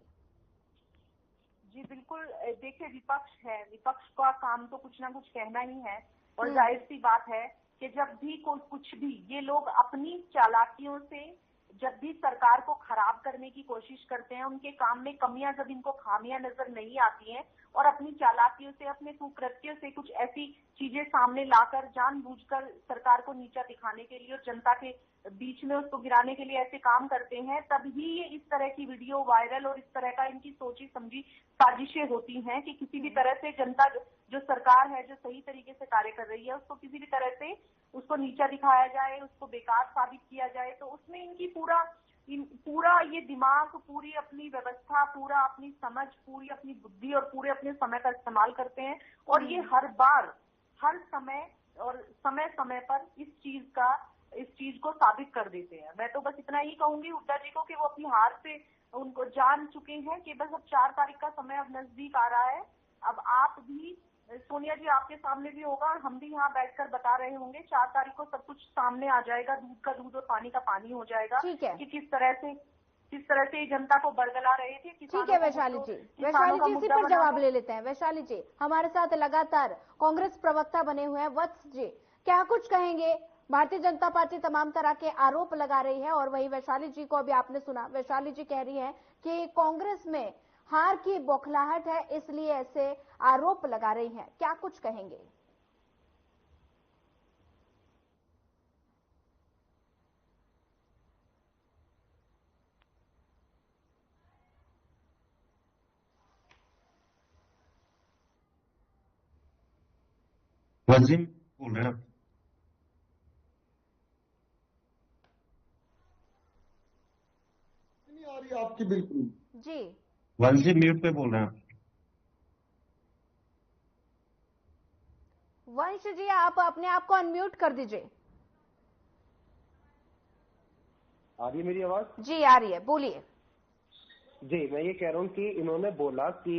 जी बिल्कुल, देखिए विपक्ष है, विपक्ष का काम तो कुछ ना कुछ कहना ही है। और जाहिर सी बात है कि जब भी कोई कुछ भी, ये लोग अपनी चालाकियों से जब भी सरकार को खराब करने की कोशिश करते हैं, उनके काम में कमियां, जब इनको खामियां नजर नहीं आती हैं और अपनी चालाकियों से, अपने कुकृत्यों से कुछ ऐसी चीजें सामने लाकर जानबूझकर सरकार को नीचा दिखाने के लिए और जनता के बीच में उसको गिराने के लिए ऐसे काम करते हैं, तभी ये इस तरह की वीडियो वायरल और इस तरह का इनकी सोची समझी साजिशें होती हैं कि किसी भी तरह से जनता, जो सरकार है जो सही तरीके से कार्य कर रही है, उसको किसी भी तरह से उसको नीचा दिखाया जाए, उसको बेकार साबित किया जाए। तो उसमें इनकी पूरा ये दिमाग, पूरी अपनी व्यवस्था, पूरा अपनी समझ, पूरी अपनी बुद्धि और पूरे अपने समय का इस्तेमाल करते हैं और ये हर बार, हर समय और समय समय पर इस चीज को साबित कर देते हैं। मैं तो बस इतना ही कहूंगी हुड्डा जी को कि वो अपनी हार से उनको जान चुके हैं कि बस अब 4 तारीख का समय अब नजदीक आ रहा है। अब आप भी, सोनिया जी आपके सामने भी होगा, हम भी यहाँ बैठकर बता रहे होंगे, 4 तारीख को सब कुछ सामने आ जाएगा, दूध का दूध और पानी का पानी हो जाएगा कि किस तरह से जनता को बरगला रहे थे। ठीक है वैशाली जी, इसी पर जवाब ले लेते हैं। वैशाली जी हमारे साथ लगातार कांग्रेस प्रवक्ता बने हुए हैं, वत्स जी क्या कुछ कहेंगे? भारतीय जनता पार्टी तमाम तरह के आरोप लगा रही है और वही वैशाली जी को अभी आपने सुना, वैशाली जी कह रही है कि कांग्रेस में हार की बौखलाहट है इसलिए ऐसे आरोप लगा रही हैं, क्या कुछ कहेंगे? वजीम बोल रहे हैं नहीं आ रही आपकी बिल्कुल जी, वंशी म्यूट पे बोल रहे हैं। वंश जी आप अपने आप को अनम्यूट कर दीजिए। आ रही है मेरी आवाज? जी आ रही है, बोलिए। जी मैं ये कह रहा हूँ कि इन्होंने बोला कि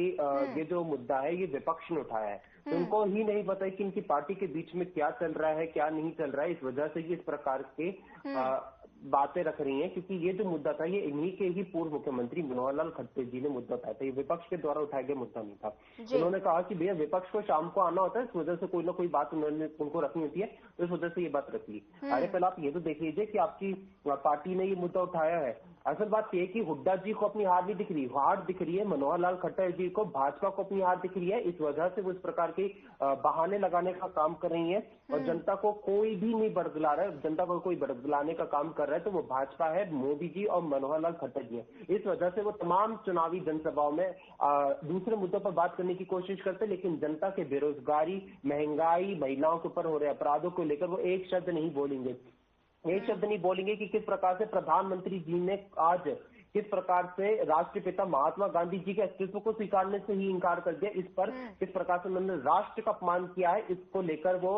ये जो मुद्दा है ये विपक्ष ने उठाया है, तो इनको ही नहीं पता है कि इनकी पार्टी के बीच में क्या चल रहा है क्या नहीं चल रहा है, इस वजह से ये इस प्रकार के बातें रख रही हैं। क्योंकि ये जो मुद्दा था ये इन्हीं के ही पूर्व मुख्यमंत्री मनोहर लाल खट्टर जी ने मुद्दा उठाया था, ये विपक्ष के द्वारा उठाया गया मुद्दा नहीं था। उन्होंने कहा कि भैया विपक्ष को शाम को आना होता है, इस वजह से कोई ना कोई बात उन्होंने उनको रखनी होती है, तो इस वजह से ये बात रख ली। अरे पहले आप ये तो देख लीजिए कि आपकी पार्टी ने ये मुद्दा उठाया है। असल बात यह कि हुड्डा जी को अपनी हार नहीं दिख रही, हार दिख रही है मनोहर लाल खट्टर जी को, भाजपा को अपनी हार दिख रही है। इस वजह से वो इस प्रकार के बहाने लगाने का काम कर रही है और जनता को कोई भी नहीं बरगला रहा है। जनता को कोई बरगलाने का काम कर रहा है तो वो भाजपा है, मोदी जी और मनोहर लाल खट्टर जी है। इस वजह से वो तमाम चुनावी जनसभाओं में दूसरे मुद्दों पर बात करने की कोशिश करते, लेकिन जनता के बेरोजगारी, महंगाई, महिलाओं के ऊपर हो रहे अपराधों को लेकर वो एक शब्द नहीं बोलेंगे। एक शब्द नहीं बोलेंगे कि किस प्रकार से प्रधानमंत्री जी ने आज किस प्रकार से राष्ट्रपिता महात्मा गांधी जी के अस्तित्व को स्वीकारने से ही इनकार कर दिया। इस पर किस प्रकार से उन्होंने राष्ट्र का अपमान किया है, इसको लेकर वो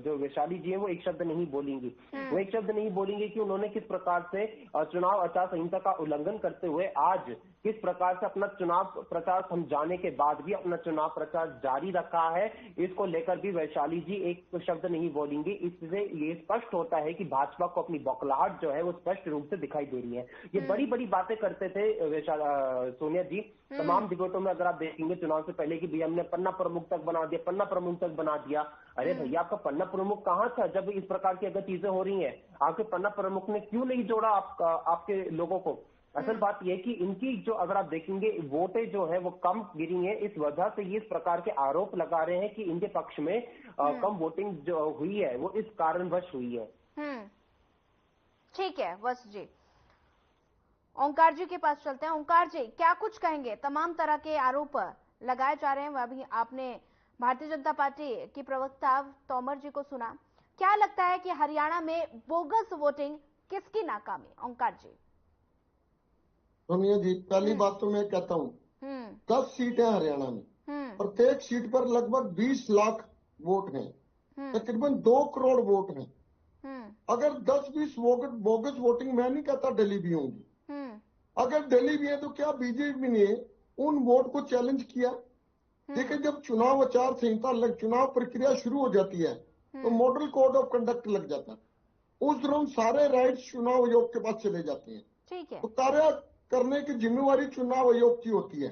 जो वैशाली जी है वो एक शब्द नहीं बोलेंगी। वो एक शब्द नहीं बोलेंगे कि उन्होंने किस प्रकार से चुनाव आचार संहिता का उल्लंघन करते हुए आज किस प्रकार से अपना चुनाव प्रचार समझाने के बाद भी अपना चुनाव प्रचार जारी रखा है, इसको लेकर भी वैशाली जी एक शब्द नहीं बोलेंगी। इससे ये स्पष्ट होता है कि भाजपा को अपनी बौखलाहट जो है वो स्पष्ट रूप से दिखाई दे रही है। ये बड़ी बड़ी बातें करते थे सोनिया जी तमाम डिबेटों में, अगर आप देखेंगे चुनाव से पहले कि भैया हमने पन्ना प्रमुख तक बना दिया, पन्ना प्रमुख तक बना दिया। अरे भैया आपका पन्ना प्रमुख कहां था जब इस प्रकार की अगर चीजें हो रही हैं? आपके पन्ना प्रमुख ने क्यों नहीं जोड़ा आपके लोगों को? असल बात यह कि इनकी जो अगर आप देखेंगे वोटें जो है वो कम गिरी है, इस वजह से ये इस प्रकार के आरोप लगा रहे हैं कि इनके पक्ष में कम वोटिंग जो हुई है वो इस कारणवश हुई है। ठीक है वत्स जी, ओंकार जी के पास चलते हैं। ओंकार जी क्या कुछ कहेंगे? तमाम तरह के आरोप लगाए जा रहे हैं, अभी आपने भारतीय जनता पार्टी की प्रवक्ता तोमर जी को सुना, क्या लगता है कि हरियाणा में बोगस वोटिंग किसकी नाकामी? ओंकार जी। सोनिया जी पहली बात तो मैं कहता हूँ 10 सीटें हरियाणा में, प्रत्येक सीट पर लगभग 20 लाख वोट हैं, तकरीबन 2 करोड़ वोट हैं। अगर 10-20 बोगस वोटिंग मैं नहीं कहता दिल्ली भी होंगी, अगर दिल्ली भी है तो क्या बीजेपी ने उन वोट को चैलेंज किया? देखिए जब चुनाव आचार संहिता चुनाव प्रक्रिया शुरू हो जाती है तो मॉडल कोड ऑफ कंडक्ट लग जाता है, उस दौरान सारे राइट्स चुनाव आयोग के पास चले जाते हैं। ठीक है, तो कार्य करने की जिम्मेवारी चुनाव आयोग की होती है।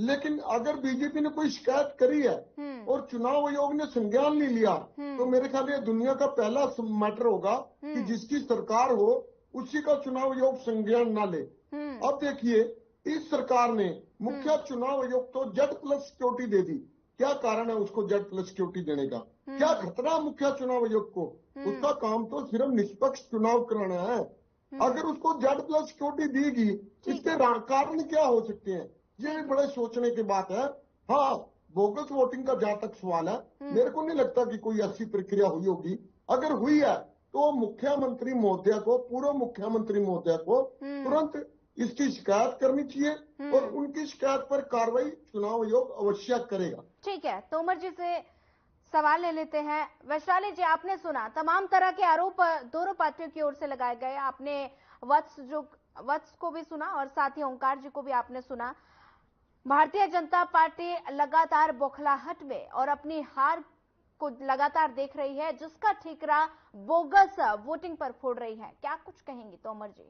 लेकिन अगर बीजेपी ने कोई शिकायत करी है और चुनाव आयोग ने संज्ञान नहीं लिया तो मेरे ख्याल ये दुनिया का पहला मैटर होगा कि जिसकी सरकार हो उसी का चुनाव आयोग संज्ञान ना ले। अब देखिए इस सरकार ने मुख्य चुनाव आयोग तो Z+ सिक्योरिटी दे दी। क्या कारण है उसको Z+ सिक्योरिटी देने का? क्या खतरा मुख्य चुनाव आयोग को? उसका काम तो सिर्फ निष्पक्ष चुनाव कराना है। अगर उसको Z+ सिक्योरिटी देगी, इसके कारण क्या हो सकते हैं, ये भी बड़े सोचने की बात है। हाँ, बोगस वोटिंग का जहां तक सवाल है, मेरे को नहीं लगता कि कोई ऐसी प्रक्रिया हुई होगी। अगर हुई है तो मुख्यमंत्री महोदय को, पूर्व मुख्यमंत्री महोदय को तुरंत इसकी शिकायत करनी चाहिए और उनकी शिकायत पर कार्रवाई चुनाव आयोग अवश्य करेगा। ठीक है, तोमर जी से सवाल ले लेते हैं। वैशाली जी, आपने सुना तमाम तरह के आरोप दोनों पार्टियों की ओर से लगाए गए। आपने वत्स को भी सुना और साथ ही ओंकार जी को भी आपने सुना। भारतीय जनता पार्टी लगातार बौखलाहट में और अपनी हार को लगातार देख रही है, जिसका ठीकरा बोगस वोटिंग पर फोड़ रही है। क्या कुछ कहेंगी तोमर जी?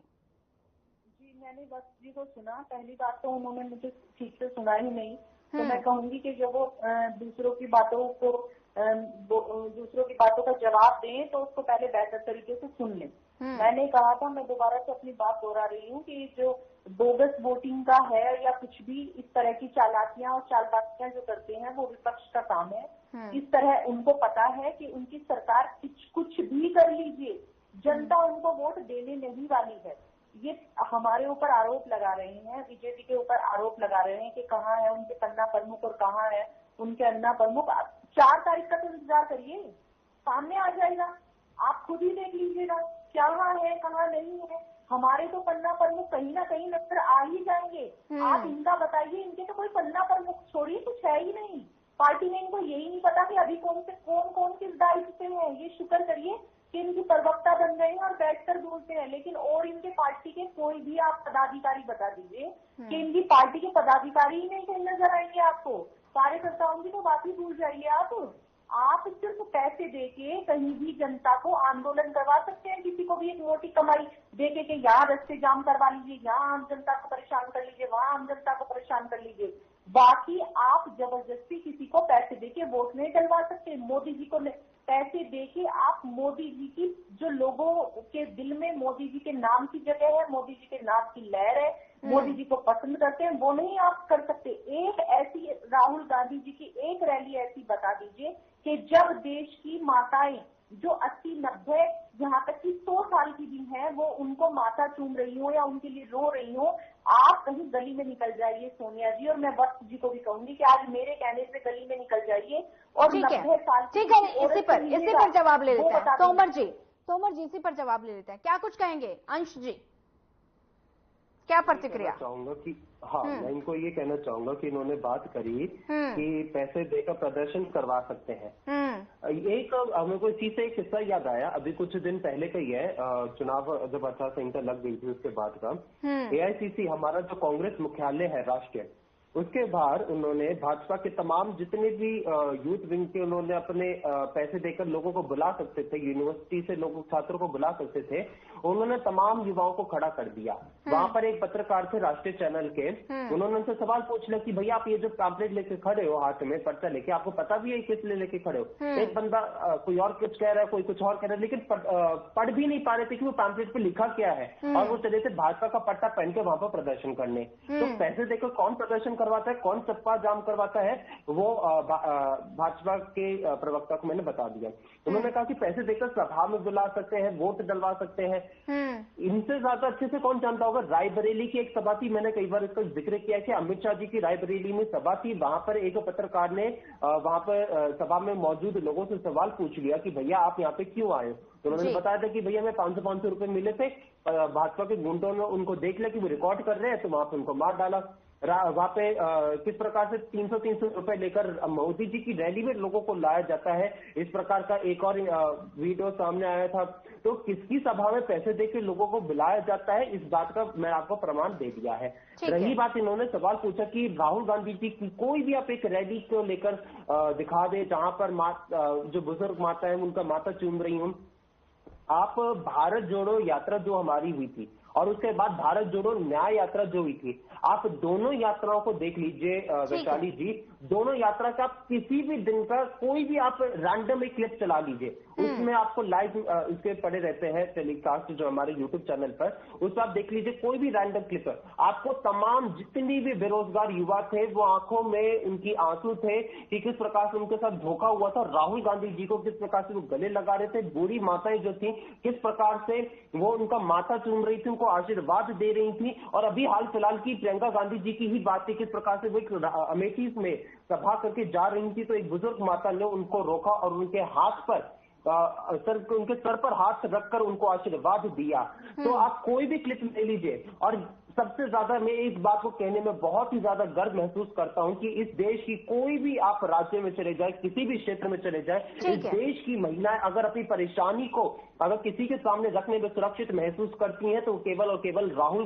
जी, मैंने वत्स जी को सुना। पहली बात तो उन्होंने मुझे ठीक से सुना ही नहीं, तो मैं कहूंगी कि जब वो दूसरों की बातों का जवाब दें तो उसको पहले बेहतर तरीके से सुन लें। मैंने कहा था, मैं दोबारा से अपनी बात दोहरा रही हूँ कि जो बोगस वोटिंग का है या कुछ भी इस तरह की चालाकियां और चालबाजियां जो करते हैं वो विपक्ष का काम है। इस तरह उनको पता है कि उनकी सरकार कुछ भी कर लीजिए, जनता उनको वोट देने नहीं वाली है। ये हमारे ऊपर आरोप लगा रहे हैं, बीजेपी के ऊपर आरोप लगा रहे हैं कि कहाँ है उनके पन्ना प्रमुख और कहाँ है उनके अन्ना प्रमुख। 4 तारीख का तो इंतजार करिए, सामने आ जाएगा, आप खुद ही देख लीजिएगा कहाँ है कहाँ नहीं है। हमारे तो पन्ना प्रमुख कहीं ना कहीं नजर आ ही जाएंगे। आप इनका बताइए, इनके तो कोई पन्ना प्रमुख छोड़िए, कुछ है ही नहीं। पार्टी में इनको यही नहीं पता कि अभी कौन किस दायित्व पे है। ये शुक्र करिए कि इनकी प्रवक्ता बन गए हैं और बैठकर बोलते हैं, लेकिन और इनके पार्टी के कोई भी आप पदाधिकारी बता दीजिए कि इनकी पार्टी के पदाधिकारी ही नहीं कहीं नजर आएंगे आपको। कार्यकर्ताओं की तो बात ही भूल जाइए। आप सिर्फ पैसे देके कहीं भी जनता को आंदोलन करवा सकते हैं, किसी को भी एक मोटी कमाई देके कि यहाँ रास्ते जाम करवा लीजिए, यहाँ आम जनता को परेशान कर लीजिए, वहाँ आम जनता को परेशान कर लीजिए। बाकी आप जबरदस्ती किसी को पैसे देके वोट नहीं डलवा सकते। मोदी जी को पैसे देके आप मोदी जी की, जो लोगों के दिल में मोदी जी के नाम की जगह है, मोदी जी के नाम की लहर है, मोदी जी को पसंद करते हैं, वो नहीं आप कर सकते। एक ऐसी राहुल गांधी जी की एक रैली ऐसी बता दीजिए कि जब देश की माताएं जो 80-90 यहाँ तक कि 100 साल की भी हैं, वो उनको माथा चूम रही हो या उनके लिए रो रही हो, आप कहीं गली में निकल जाइए सोनिया जी। और मैं वत्स जी को भी कहूंगी कि आज मेरे कहने से गली में निकल जाइए और 90 साल ठीक है, इसी पर जवाब ले लेते हैं। तोमर जी इसी पर जवाब ले लेते हैं। क्या कुछ कहेंगे अंश जी, क्या प्रतिक्रिया? चाहूंगा कि हाँ, मैं इनको ये कहना चाहूंगा कि इन्होंने बात करी कि पैसे देकर प्रदर्शन करवा सकते हैं। एक हमें कोई चीज से एक किस्सा याद आया, अभी कुछ दिन पहले का ही है, चुनाव जब आचार संहिता लग गई थी उसके बाद का। AICC हमारा जो कांग्रेस मुख्यालय है राष्ट्रीय, उसके बाहर उन्होंने भाजपा के तमाम जितने भी यूथ विंग के उन्होंने अपने पैसे देकर लोगों को बुला सकते थे, यूनिवर्सिटी से लोगों छात्रों को बुला सकते थे, उन्होंने तमाम युवाओं को खड़ा कर दिया। वहां पर एक पत्रकार थे राष्ट्रीय चैनल के, उन्होंने उनसे सवाल पूछ लिया कि भैया आप ये जो पैम्पलेट लेके खड़े हो, हाथ में पर्चा लेके, आपको पता भी है किस लिए लेके खड़े हो? एक बंदा कोई और कुछ कह रहा है, कोई कुछ और कह रहा है, लेकिन पढ़ भी नहीं पा रहे थे कि वो पैम्पलेट पे लिखा क्या है, और वो चले थे भाजपा का पट्टा पहन के वहां पर प्रदर्शन करने। तो पैसे देकर कौन प्रदर्शन करवाता है, कौन चप्पा जाम करवाता है, वो भाजपा के प्रवक्ता को मैंने बता दिया। उन्होंने कहा कि पैसे देकर सभा में बुला सकते हैं, वोट डलवा सकते हैं, इनसे ज्यादा अच्छे से कौन जानता होगा। रायबरेली की एक सभा थी, मैंने कई बार इसका जिक्र किया कि अमित शाह जी की रायबरेली में सभा थी, वहां पर एक पत्रकार ने वहां पर सभा में मौजूद लोगों से सवाल पूछ लिया कि भैया आप यहाँ पे क्यों आए हो? तो उन्होंने बताया था कि भैया मैं 500 रुपए मिले थे, भाजपा के गुंडों ने उनको देख लिया कि वो रिकॉर्ड कर रहे हैं, तो वहां पे उनको मार डाला। वहां पे किस प्रकार से 300 रुपए लेकर मोदी जी की रैली में लोगों को लाया जाता है, इस प्रकार का एक और वीडियो सामने आया था। तो किसकी सभा में पैसे देकर लोगों को बुलाया जाता है, इस बात का मैं आपको प्रमाण दे दिया है। रही बात, इन्होंने सवाल पूछा कि राहुल गांधी जी की कोई भी आप एक रैली को लेकर दिखा दे जहां पर जो बुजुर्ग माता है उनका माथा चूम रही हूं। आप भारत जोड़ो यात्रा जो हमारी हुई थी, और उसके बाद भारत जोड़ो न्याय यात्रा जो हुई थी, आप दोनों यात्राओं को देख लीजिए वैशाली जी, दोनों यात्रा का आप किसी भी दिन का कोई भी आप रैंडम एक क्लिप चला लीजिए, उसमें आपको लाइव इसके पड़े रहते हैं टेलीकास्ट जो हमारे यूट्यूब चैनल पर, उस पर आप देख लीजिए कोई भी रैंडम क्लिप है, आपको तमाम जितनी भी बेरोजगार युवा थे वो आंखों में उनकी आंसू थे कि किस प्रकार से उनके साथ धोखा हुआ था, राहुल गांधी जी को किस प्रकार से वो गले लगा रहे थे, बूढ़ी माताएं जो थी किस प्रकार से वो उनका माथा चूम रही थी, उनको आशीर्वाद दे रही थी। और अभी हाल फिलहाल की प्रियंका गांधी जी की ही बात थी, किस प्रकार से वो एक अमेठी में सभा करके जा रही थी तो एक बुजुर्ग माता ने उनको रोका और उनके हाथ पर उनके सर पर हाथ रखकर उनको आशीर्वाद दिया। तो आप कोई भी क्लिप ले लीजिए, और सबसे ज्यादा मैं इस बात को कहने में बहुत ही ज्यादा गर्व महसूस करता हूं कि इस देश की कोई भी आप राज्य में चले जाए, किसी भी क्षेत्र में चले जाए, इस देश की महिलाएं अगर अपनी परेशानी को अगर किसी के सामने रखने में सुरक्षित महसूस करती हैं तो केवल और केवल राहुल